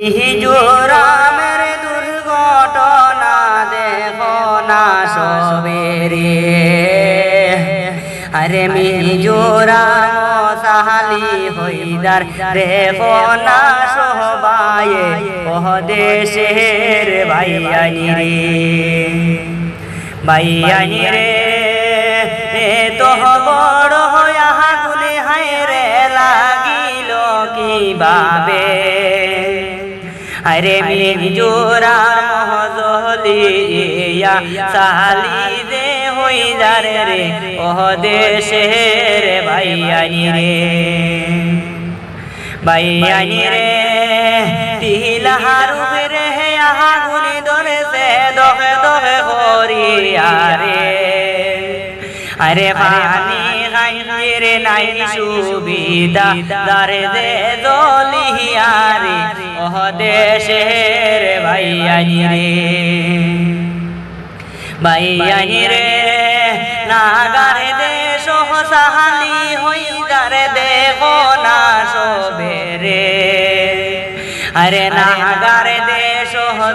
মিজোরামের দুর্ঘটনা দেখো না সবেরে, আরে মিজোরাম সাহালি হইদার দেখো না সবায়ে ও দেশের ভাইয়ানি রে, ভাইয়ানি রে তো বড় আগুনে হায়রে লাগিল কিভাবে, আরে মিজোরাম হজলিয়া সালি দে হইদার রে ও দেশের ভাইয়ানি রে, ভাইয়ানি রে তিলাহারু রে আগুনে ধরেছে দহে দহে হরিয়া রে, আরে পানি খাইরে নাই সুবিধা দারে দে দলিয়া রে ও দেশের ভাইয়ানি রে, ভাইয়ানি রে নাগারে দেশ সাহালি হইদারে দেখো না সবেরে, আরে নাগারে দেশ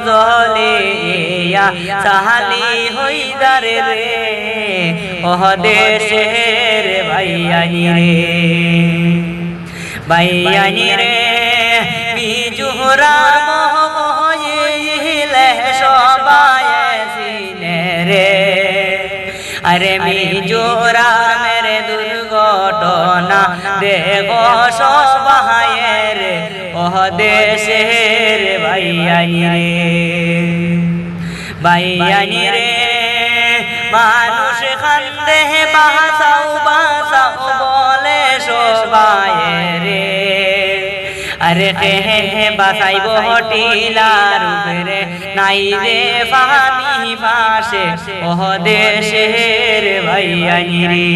জলিয়া সাহালি হইদারে রে ও দেশের ভাইয়ানি রে, ভাইয়ানি রে মিজোরাম হইলে সবাই চিনে রে, আরে মিজোরামের দুর্ঘটনা দেখো সবাই রে ও দেশের ভাইয়ানি রে, ভাইয়ানি রে মানুষ কান্দে বাঁচাও বাঁচাও বলে সবাই রে, আরে কে বাঁচাইব টিলার উপরে নাই রে পানি পাশে ও দেশের ভাইয়ানি রে।